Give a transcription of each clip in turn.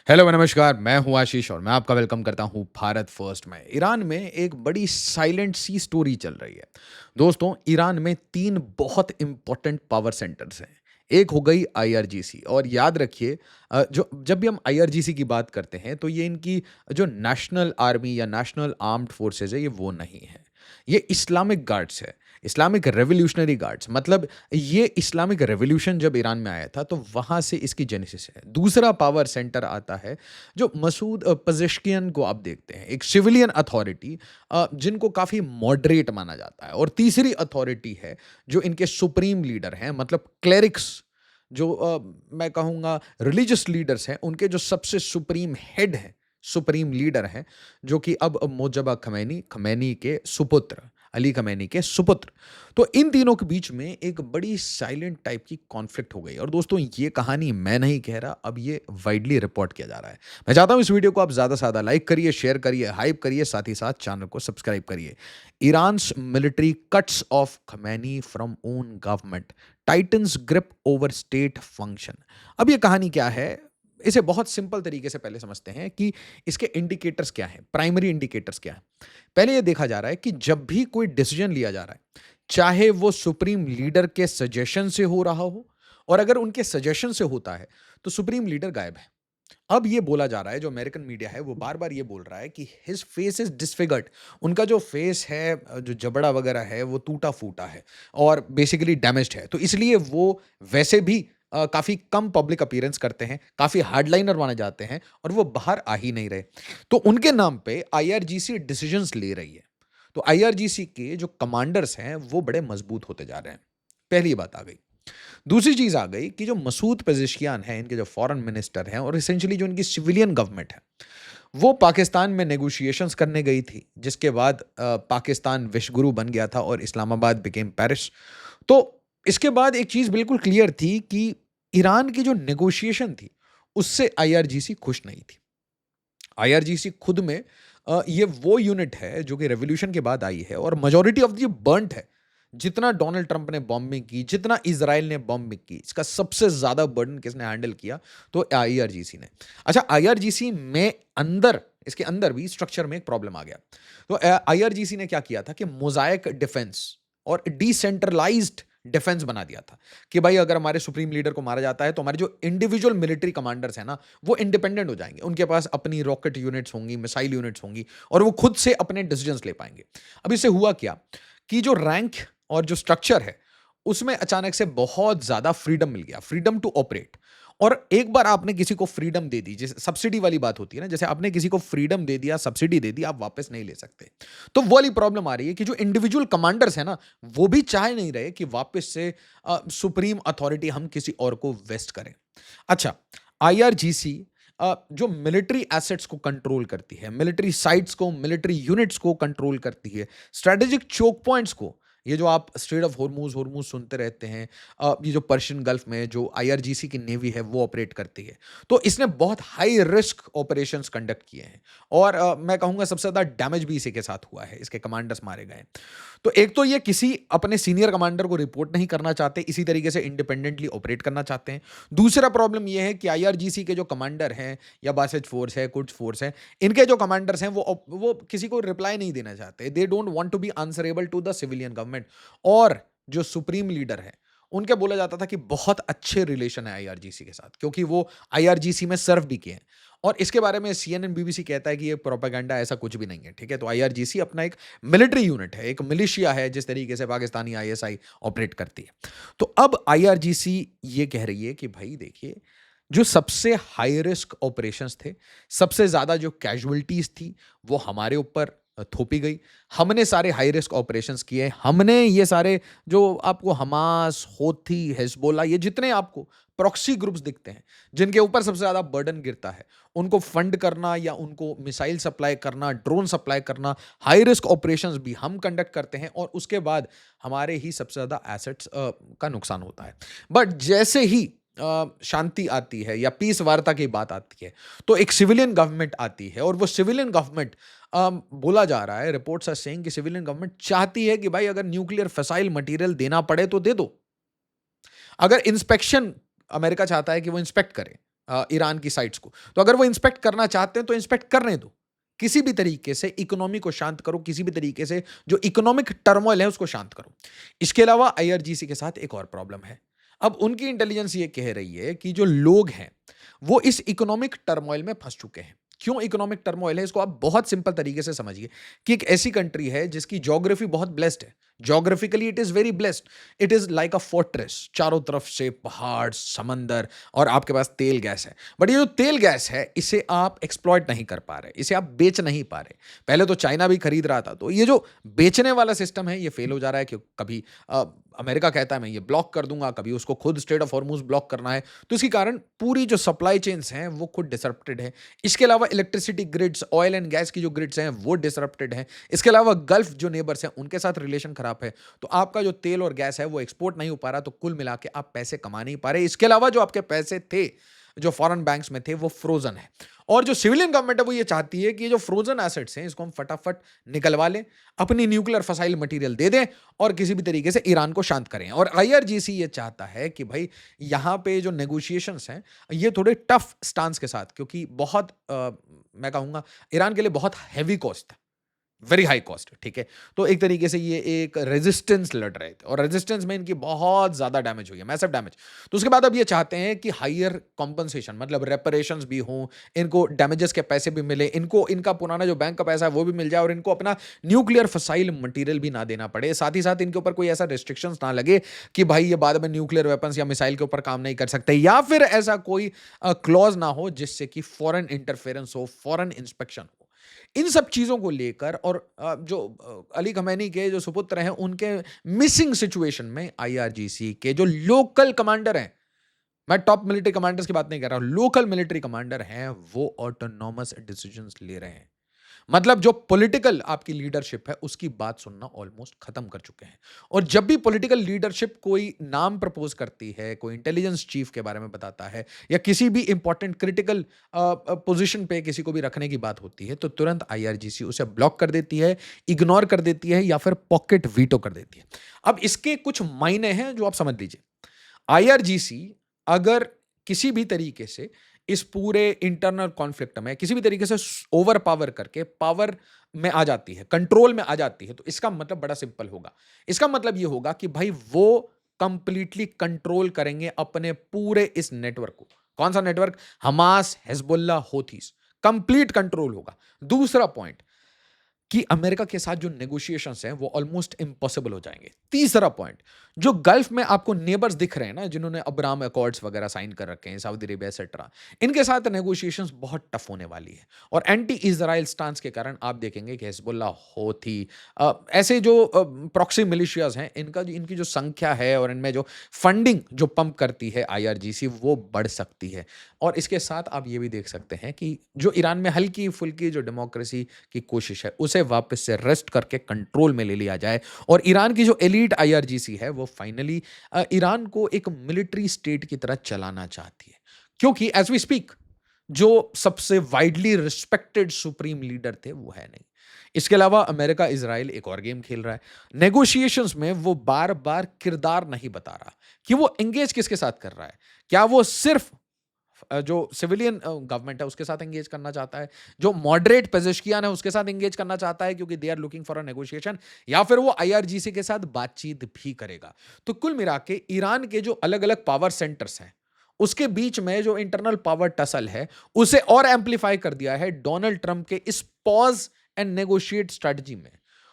Hello नमस्कार, मैं हूँ आशीष और मैं आपका वेलकम करता हूँ भारत फर्स्ट में। ईरान में एक बड़ी साइलेंट सी स्टोरी चल रही है। दोस्तों, ईरान में 3 बहुत इम्पोर्टेंट पावर सेंटर्स हैं। एक हो गई आईआरजीसी और याद रखिए जो जब भी हम आईआरजीसी की बात करते हैं तो ये इनकी जो नेशनल आर्मी या नेशनल आर्म्ड फोर्सेज़ है, ये वो नहीं है। ये इस्लामिक गार्ड्स है, इस्लामिक रेवोल्यूशनरी गार्ड्स मतलब ये इस्लामिक रेवोल्यूशन जब ईरान में आया था तो वहाँ से इसकी जेनेसिस है। दूसरा पावर सेंटर आता है जो मसूद पज़ेश्कियन को आप देखते हैं, एक सिविलियन अथॉरिटी जिनको काफ़ी मॉडरेट माना जाता है और तीसरी अथॉरिटी है जो इनके सुप्रीम लीडर हैं मतलब क्लेरिक्स जो मैं कहूँगा रिलीजियस लीडर्स हैं, उनके जो सबसे सुप्रीम हेड हैं, सुप्रीम लीडर हैं, जो कि अब मुज्तबा खमैनी, खमैनी के सुपुत्र, अली खमैनी के सुपुत्र। तो इन तीनों के बीच में एक बड़ी साइलेंट टाइप की कॉन्फ्लिक्ट हो गई और दोस्तों ये कहानी मैं नहीं कह रहा, अब ये वाइडली रिपोर्ट किया जा रहा है। मैं चाहता हूँ इस वीडियो को आप ज़्यादा से ज़्यादा लाइक करिए, शेयर करिए, हाइप करिए, साथ ही साथ चैनल को सब्सक्राइब करिए। Iran's military cuts off Khamenei from own government, tightens grip over state function. अब ये कहानी क्या है? इसे बहुत सिंपल तरीके से पहले समझते हैं कि इसके इंडिकेटर्स क्या हैं, प्राइमरी इंडिकेटर्स क्या हैं। पहले ये देखा जा रहा है कि जब भी कोई डिसीजन लिया जा रहा है, चाहे वो सुप्रीम लीडर के सजेशन से हो रहा हो और अगर उनके सजेशन से होता है, तो सुप्रीम लीडर गायब है। अब ये बोला जा रहा है, जो अमेरिकन मीडिया है, वो बार-बार ये बोल रहा है कि हिज फेस इज़ डिसफिगर्ड। उनका जो फेस है जो जबड़ा वगैरह है, वो टूटा-फूटा है और बेसिकली डैमेज्ड है। तो इसलिए वो वैसे भी काफ़ी कम पब्लिक अपीयरेंस करते हैं, काफ़ी हार्डलाइनर माने जाते हैं और वो बाहर आ ही नहीं रहे। तो उनके नाम पे आईआरजीसी डिसीजंस ले रही है। तो आईआरजीसी के जो कमांडर्स हैं, वो बड़े मजबूत होते जा रहे हैं। पहली बात आ गई। दूसरी चीज़ आ गई कि जो मसूद पेज़ेश्कियान हैं, इनके जो फॉरेन मिनिस्टर हैं और एसेंशियली जो इनकी सिविलियन गवर्नमेंट है, वो पाकिस्तान में नेगोशिएशंस करने गई थी, जिसके बाद पाकिस्तान विश्वगुरु बन गया था और इस्लामाबाद बिकेम पेरिस। तो इसके बाद एक चीज़ बिल्कुल क्लियर थी कि ईरान की जो नेगोशिएशन थी, उससे आईआरजीसी खुश नहीं थी। आईआरजीसी खुद में ये वो यूनिट है जो कि रेवोल्यूशन के बाद आई है और मेजॉरिटी ऑफ द बर्न्ट है। जितना डोनाल्ड ट्रंप ने बॉम्बिंग की, जितना इज़राइल ने बॉम्बिंग की, इसका सबसे ज़्यादा बर्डन किसने हैंडल किया? तो आईआरजीसी ने। अच्छा, आईआरजीसी में अंदर इसके अंदर भी स्ट्रक्चर में एक प्रॉब्लम आ गया। तो आईआरजीसी ने क्या किया था कि मोज़ाइक डिफेंस और डिसेंट्रलाइज्ड डिफेंस बना दिया था कि भाई अगर हमारे सुप्रीम लीडर को मारा जाता है तो हमारे जो इंडिविजुअल मिलिट्री कमांडर्स हैं ना, वो इंडिपेंडेंट हो जाएंगे। उनके पास अपनी रॉकेट यूनिट्स होंगी, मिसाइल यूनिट्स होंगी और वो खुद से अपने डिसीजंस ले पाएंगे। अब इससे हुआ क्या कि जो रैंक और जो स्ट्रक्चर है, उसमें अचानक से बहुत ज़्यादा फ्रीडम मिल गया, फ्रीडम टू ऑपरेट। और एक बार आपने किसी को फ्रीडम दे दी, जैसे सब्सिडी वाली बात होती है ना, जैसे आपने किसी को फ्रीडम दे दिया, सब्सिडी दे दी, आप वापस नहीं ले सकते। तो वो वाली प्रॉब्लम आ रही है कि जो इंडिविजुअल कमांडर्स हैं ना, वो भी चाह नहीं रहे कि वापस से सुप्रीम अथॉरिटी हम किसी और को वेस्ट करें। अच्छा, आईआरजीसी जो मिलिट्री एसेट्स को कंट्रोल करती है, मिलिट्री साइट्स को, मिलिट्री यूनिट्स को कंट्रोल करती है, स्ट्रेटेजिक चोक पॉइंट्स को, ये जो आप स्ट्रेट ऑफ होर्मुज होर्मुज सुनते रहते हैं, ये जो पर्शियन गल्फ में जो आईआरजीसी की नेवी है वो ऑपरेट करती है। तो इसने बहुत हाई रिस्क ऑपरेशंस कंडक्ट किए हैं और मैं कहूंगा सबसे ज्यादा डैमेज भी इसी के साथ हुआ है, इसके कमांडर्स मारे गए। तो एक तो ये किसी अपने सीनियर कमांडर को रिपोर्ट नहीं करना चाहते, इसी तरीके से इंडिपेंडेंटली ऑपरेट करना चाहते हैं। दूसरा प्रॉब्लम ये है कि आईआरजीसी के जो कमांडर हैं या बासिज फोर्स है, कुड्स फोर्स है, इनके जो कमांडर्स हैं वो किसी को रिप्लाई नहीं देना चाहते। They don't want to be answerable to the civilian government. और जो सुप्रीम लीडर है, उनके बोला जाता था कि बहुत अच्छे रिलेशन है आईआरजीसी के साथ, क्योंकि वो आईआरजीसी में सर्व भी किए हैं। और इसके बारे में सीएनएन बीबीसी कहता है कि ये प्रोपेगेंडा, ऐसा कुछ भी नहीं है। ठीक है, तो आईआरजीसी अपना एक मिलिट्री यूनिट है, एक मिलिशिया है, जिस तरीके से पाकिस्तानी आईएसआई ऑपरेट करती है। तो अब आईआरजीसी ये कह रही है कि भाई देखिए, जो सबसे हाई रिस्क ऑपरेशंस थे, सबसे ज्यादा जो कैजुअलिटीज थी, वो हमारे ऊपर थोपी गई। हमने सारे हाई रिस्क ऑपरेशंस किए, हमने ये सारे जो आपको हमास, होथी, हिजबुल्लाह, ये जितने आपको प्रॉक्सी ग्रुप्स दिखते हैं, जिनके ऊपर सबसे ज्यादा बर्डन गिरता है, उनको फंड करना या उनको मिसाइल सप्लाई करना, ड्रोन सप्लाई करना, हाई रिस्क ऑपरेशंस भी हम कंडक्ट करते हैं और उसके बाद हमारे ही सबसे ज्यादा एसेट्स का नुकसान होता है। बट जैसे ही शांति आती है या पीस वार्ता की बात आती है, तो एक सिविलियन गवर्नमेंट आती है और वो सिविलियन गवर्नमेंट, बोला जा रहा है, रिपोर्ट्स आर सेइंग कि सिविलियन गवर्नमेंट चाहती है कि भाई अगर न्यूक्लियर फिसाइल मटेरियल देना पड़े तो दे दो। अगर इंस्पेक्शन, अमेरिका चाहता है कि वो इंस्पेक्ट करे, ईरान की साइट्स को। तो अगर वो इंस्पेक्ट करना चाहते हैं तो इंस्पेक्ट करने दो। किसी भी तरीके से इकोनॉमी को शांत करो, किसी भी तरीके से जो इकोनॉमिक टर्मोइल है उसको शांत करो। इसके अलावा आईआरजीसी के साथ एक और प्रॉब्लम है। अब उनकी इंटेलिजेंस ये कह रही है कि जो लोग हैं, वो इस इकोनॉमिक टर्मोइल में फँस चुके हैं। क्यों इकोनॉमिक टर्मोइल है? इसको आप बहुत सिंपल तरीके से समझिए कि एक ऐसी कंट्री है जिसकी ज्योग्राफी बहुत ब्लेस्ड है। Geographically it is very blessed. It is like a fortress, चारों तरफ से पहाड़, समंदर और आपके पास तेल गैस है। बट ये जो तेल गैस है, इसे आप एक्सप्लॉइट नहीं कर पा रहे, इसे आप बेच नहीं पा रहे। पहले तो चाइना भी खरीद रहा था, तो ये जो बेचने वाला सिस्टम है, ये फेल हो जा रहा है। कि कभी अमेरिका कहता है मैं ये ब्लॉक कर दूंगा, कभी उसको खुद स्ट्रेट ऑफ हॉर्मुज ब्लॉक करना है। तो इसके कारण पूरी जो सप्लाई चेन्स हैं वो खुद डिसरप्टेड है। इसके अलावा electricity grids, oil and gas की जो ग्रिड्स हैं वो डिसरप्टेड हैं। इसके अलावा गल्फ जो नेबर्स हैं उनके साथ रिलेशन खराब है। तो आपका जो तेल और गैस है वो एक्सपोर्ट नहीं हो पा रहा, तो कुल मिला के आप पैसे कमा नहीं पा रहे। इसके अलावा जो आपके पैसे थे, जो फॉरेन बैंक्स में थे, वो फ्रोजन है। और जो सिविलियन गवर्नमेंट है वो ये चाहती है कि ये जो फ्रोजन एसेट्स हैं इसको हम फटाफट निकलवा लें, अपनी न्यूक्लियर फसाइल मटेरियल दे दें और किसी भी तरीके से ईरान को शांत करें। और आईआरजीसी ये चाहता है कि भाई यहाँ पे जो नेगोशिएशंस हैं ये थोड़े टफ स्टांस के साथ, क्योंकि बहुत मैं कहूँगा ईरान के लिए बहुत हैवी कॉस्ट है, वेरी हाई कॉस्ट, ठीक है। तो एक तरीके से ये एक रेजिस्टेंस लड़ रहे थे और रेजिस्टेंस में इनकी बहुत ज्यादा डैमेज हुई है, मैसिव डैमेज। तो उसके बाद अब ये चाहते हैं कि हायर कॉम्पनसेशन, मतलब रेपरेशंस भी हों, इनको डैमेजेस के पैसे भी मिले, इनको इनका पुराना जो बैंक का पैसा है वो भी मिल जाए और इनको अपना न्यूक्लियर फसाइल मटेरियल भी ना देना पड़े। साथ ही साथ इनके ऊपर कोई ऐसा रिस्ट्रिक्शंस ना लगे कि भाई ये बाद में न्यूक्लियर वेपन्स या मिसाइल के ऊपर काम नहीं कर सकते, या फिर ऐसा कोई क्लॉज ना हो जिससे कि फॉरेन इंटरफेरेंस हो, फॉरेन इंस्पेक्शन हो। इन सब चीजों को लेकर और जो अली खमैनी के जो सुपुत्र हैं उनके मिसिंग सिचुएशन में आईआरजीसी के जो लोकल कमांडर हैं, मैं टॉप मिलिट्री कमांडर्स की बात नहीं कर रहा हूं, लोकल मिलिट्री कमांडर हैं, वो ऑटोनॉमस डिसीजंस ले रहे हैं। मतलब जो पॉलिटिकल आपकी लीडरशिप है उसकी बात सुनना ऑलमोस्ट खत्म कर चुके हैं। और जब भी पॉलिटिकल लीडरशिप कोई नाम प्रपोज करती है, कोई इंटेलिजेंस चीफ के बारे में बताता है या किसी भी इंपॉर्टेंट क्रिटिकल पोजीशन पे किसी को भी रखने की बात होती है, तो तुरंत आईआरजीसी उसे ब्लॉक कर देती है, इग्नोर कर देती है या फिर पॉकेट वीटो कर देती है। अब इसके कुछ मायने हैं जो आप समझ लीजिए। आईआरजीसी अगर किसी भी तरीके से इस पूरे इंटरनल कॉन्फ्लिक्ट में किसी भी तरीके से ओवर पावर करके पावर में आ जाती है, कंट्रोल में आ जाती है, तो इसका मतलब बड़ा सिंपल होगा। इसका मतलब ये होगा कि भाई वो कंप्लीटली कंट्रोल करेंगे अपने पूरे इस नेटवर्क को। कौन सा network? Hamas, Hezbollah, Houthis, complete control होगा। दूसरा पॉइंट कि अमेरिका के साथ जो नेगोशिएशंस हैं वो ऑलमोस्ट इम्पॉसिबल हो जाएंगे। तीसरा पॉइंट, जो गल्फ में आपको नेबर्स दिख रहे हैं ना, जिन्होंने अब्राहम अकॉर्ड्स वगैरह साइन कर रखे हैं, सऊदी अरेबिया एक्सेट्रा, इनके साथ नेगोशिएशंस बहुत टफ होने वाली है। और एंटी इजराइल स्टांस के कारण आप देखेंगे कि हिजबुल्ला, होथी, ऐसे जो प्रॉक्सी मिलिशियाज हैं, इनकी जो संख्या है और इनमें जो फंडिंग जो पंप करती है आईआरजीसी, वो बढ़ सकती है। और इसके साथ आप ये भी देख सकते हैं कि जो ईरान में हल्की फुल्की जो डेमोक्रेसी की कोशिश है उसे वापस से रेस्ट करके कंट्रोल में ले लिया जाए। और ईरान की जो एलीट आईआरजीसी है वो फाइनली ईरान को एक मिलिट्री स्टेट की तरह चलाना चाहती है, क्योंकि एज वी स्पीक जो सबसे वाइडली रिस्पेक्टेड सुप्रीम लीडर थे वो है नहीं। इसके अलावा अमेरिका इजराइल एक और गेम खेल रहा है नेगोशिएशंस में। वो बार बार किरदार नहीं बता रहा कि वो एंगेज किसके साथ कर रहा है। क्या वो सिर्फ जो सिविलियन गवर्नमेंट है उसके साथ एंगेज करना चाहता है, जो मॉडरेट पेजेश्कियान है उसके साथ एंगेज करना चाहता है क्योंकि they are looking for a negotiation, या फिर वो आईआरजीसी के साथ बातचीत भी करेगा। तो कुल मिला के ईरान के जो अलग अलग पावर सेंटर्स हैं उसके बीच में जो इंटरनल पावर टसल है उसे और एम्पलीफाई कर दिया है डोनाल्ड ट्रंप के इस पॉज एंड नेगोशिएट स्ट्रेटजी में।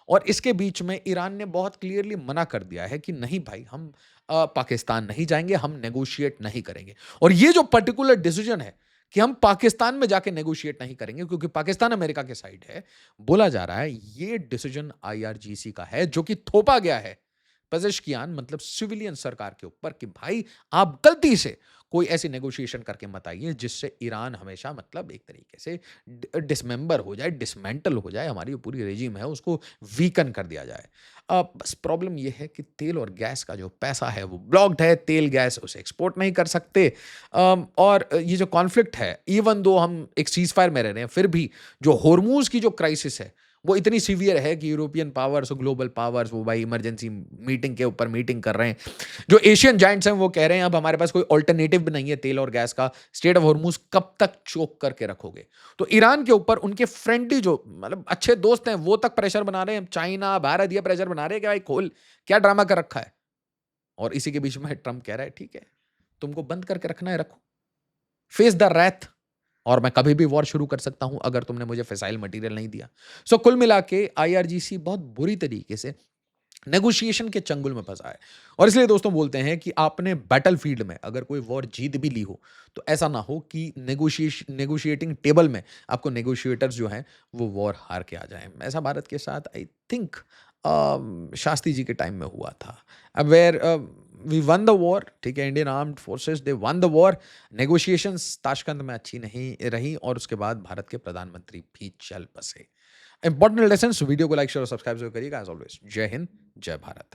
और इसके बीच में ईरान ने बहुत क्लियरली मना कर दिया है कि नहीं भाई, हम पाकिस्तान नहीं जाएंगे, हम नेगोशिएट नहीं करेंगे। और ये जो पर्टिकुलर डिसीजन है कि हम पाकिस्तान में जाके नेगोशिएट नहीं करेंगे क्योंकि पाकिस्तान अमेरिका के साइड है, बोला जा रहा है ये डिसीजन आईआरजीसी का है, जो कि थोपा गया है पेजेश्कियान मतलब सिविलियन सरकार के ऊपर कि भाई आप गलती से कोई ऐसी नेगोशिएशन करके मत आइए जिससे ईरान हमेशा मतलब एक तरीके से डिसमेंबर हो जाए, डिसमेंटल हो जाए, हमारी जो पूरी रेजिम है उसको वीकन कर दिया जाए। बस प्रॉब्लम यह है कि तेल और गैस का जो पैसा है वो ब्लॉक्ड है, तेल गैस उसे एक्सपोर्ट नहीं कर सकते। और ये जो कॉन्फ्लिक्ट है, इवन दो हम एक सीज फायर में रह रहे हैं, फिर भी जो होर्मुज की जो क्राइसिस है वो इतनी सीवियर है कि यूरोपियन पावर्स और ग्लोबल पावर्स वो भाई इमरजेंसी मीटिंग के ऊपर मीटिंग कर रहे हैं। जो एशियन जायंट्स हैं वो कह रहे हैं अब हमारे पास कोई अल्टरनेटिव भी नहीं है तेल और गैस का, स्ट्रेट ऑफ हॉर्मूज कब तक चोक करके रखोगे? तो ईरान के ऊपर उनके फ्रेंडली जो मतलब अच्छे दोस्त हैं वो तक प्रेशर बना रहे हैं, चाइना, भारत ये प्रेशर बना रहे हैं कि भाई खोल, क्या ड्रामा कर रखा है? और इसी के बीच में ट्रंप कह रहा है ठीक है, तुमको बंद करके रखना है रखो, फेस द रैथ, और मैं कभी भी वॉर शुरू कर सकता हूं अगर तुमने मुझे फिसाइल मटेरियल नहीं दिया। सो कुल मिला के आईआरजीसी बहुत बुरी तरीके से नेगोशिएशन के चंगुल में फंसा है। और इसलिए दोस्तों बोलते हैं कि आपने बैटलफील्ड में अगर कोई वॉर जीत भी ली हो तो ऐसा ना हो कि नेगोशिएटिंग टेबल में आपको नेगोशिएटर्स जो हैं वो वॉर हार के आ जाएं। ऐसा भारत के साथ आई थिंक शास्त्री जी के टाइम में हुआ था। अब where we won the war, ठीक है, Indian armed forces they won the war, negotiations Tashkent में अच्छी नहीं रही और उसके बाद भारत के प्रधानमंत्री भी चल बसे। इंपॉर्टेंट लेसन्स, वीडियो को लाइक शेयर और सब्सक्राइब जरूर करिएगा। एज ऑलवेज जय हिंद, जय भारत।